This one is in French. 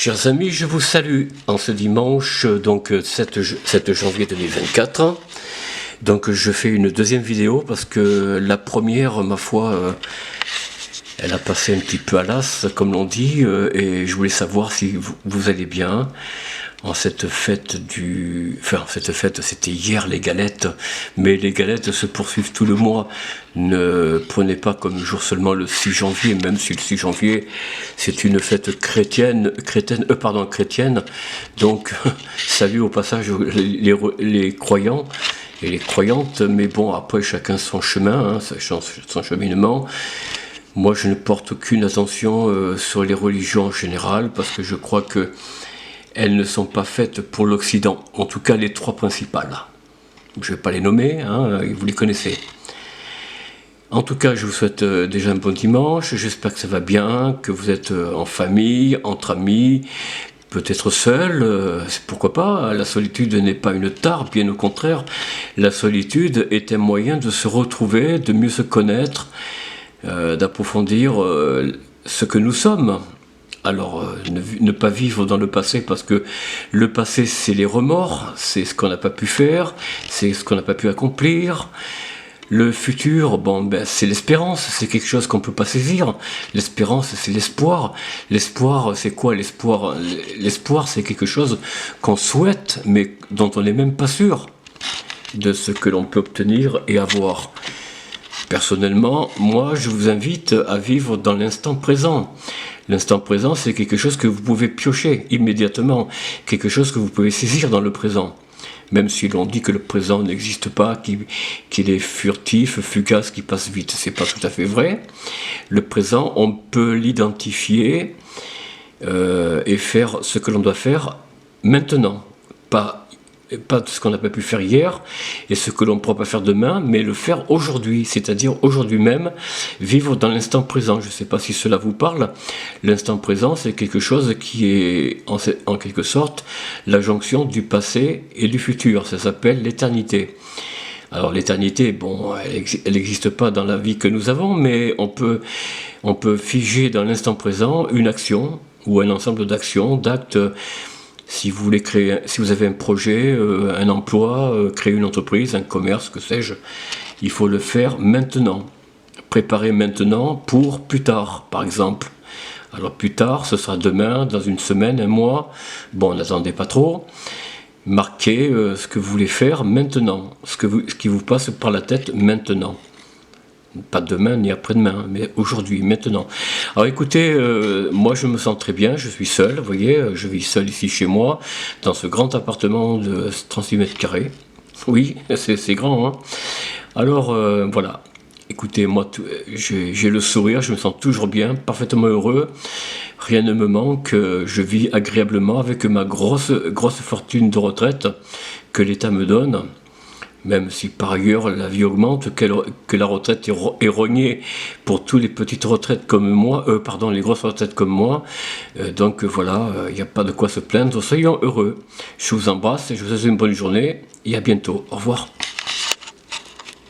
Chers amis, je vous salue en ce dimanche, donc 7 janvier 2024. Donc je fais une deuxième vidéo parce que la première, ma foi, elle a passé un petit peu à l'as, comme l'on dit, et je voulais savoir si vous allez bien. En cette fête c'était hier les galettes, mais les galettes se poursuivent tout le mois. Ne prenez pas comme jour seulement le 6 janvier, même si le 6 janvier c'est une fête chrétienne. Donc salut au passage les croyants et les croyantes, mais bon, après chacun son chemin, son cheminement. Moi je ne porte aucune attention sur les religions en général, parce que je crois que elles ne sont pas faites pour l'Occident, en tout cas les trois principales. Je ne vais pas les nommer, vous les connaissez. En tout cas, je vous souhaite déjà un bon dimanche, j'espère que ça va bien, que vous êtes en famille, entre amis, peut-être seul, pourquoi pas. La solitude n'est pas une tare, bien au contraire. La solitude est un moyen de se retrouver, de mieux se connaître, d'approfondir ce que nous sommes. Alors, ne pas vivre dans le passé, parce que le passé, c'est les remords, c'est ce qu'on n'a pas pu faire, c'est ce qu'on n'a pas pu accomplir. Le futur, c'est l'espérance, c'est quelque chose qu'on ne peut pas saisir. L'espérance, c'est l'espoir. L'espoir, c'est quoi l'espoir? L'espoir, c'est quelque chose qu'on souhaite, mais dont on n'est même pas sûr de ce que l'on peut obtenir et avoir. Personnellement, moi, je vous invite à vivre dans l'instant présent. L'instant présent, c'est quelque chose que vous pouvez piocher immédiatement, quelque chose que vous pouvez saisir dans le présent. Même si l'on dit que le présent n'existe pas, qu'il est furtif, fugace, qui passe vite, c'est pas tout à fait vrai. Le présent, on peut l'identifier et faire ce que l'on doit faire maintenant, pas ce qu'on n'a pas pu faire hier et ce que l'on ne pourra pas faire demain, mais le faire aujourd'hui, c'est-à-dire aujourd'hui même, vivre dans l'instant présent. Je ne sais pas si cela vous parle. L'instant présent, c'est quelque chose qui est en quelque sorte la jonction du passé et du futur. Ça s'appelle l'éternité. Alors l'éternité, elle n'existe pas dans la vie que nous avons, mais on peut figer dans l'instant présent une action ou un ensemble d'actions, d'actes. Si vous voulez si vous avez un projet, un emploi, créer une entreprise, un commerce, que sais-je, il faut le faire maintenant. Préparer maintenant pour plus tard, par exemple. Alors plus tard, ce sera demain, dans une semaine, un mois. N'attendez pas trop. Marquez ce que vous voulez faire maintenant, ce qui vous passe par la tête maintenant. Pas demain ni après-demain, mais aujourd'hui, maintenant. Alors écoutez, moi je me sens très bien, je suis seul, vous voyez, je vis seul ici chez moi, dans ce grand appartement de 36 mètres carrés. Oui, c'est grand, hein. Alors voilà, écoutez, moi j'ai le sourire, je me sens toujours bien, parfaitement heureux, rien ne me manque, je vis agréablement avec ma grosse fortune de retraite que l'État me donne. Même si par ailleurs la vie augmente, que la retraite est rognée pour toutes les petites retraites comme moi, les grosses retraites comme moi. Donc voilà, il n'y a pas de quoi se plaindre, soyons heureux. Je vous embrasse et je vous souhaite une bonne journée et à bientôt. Au revoir.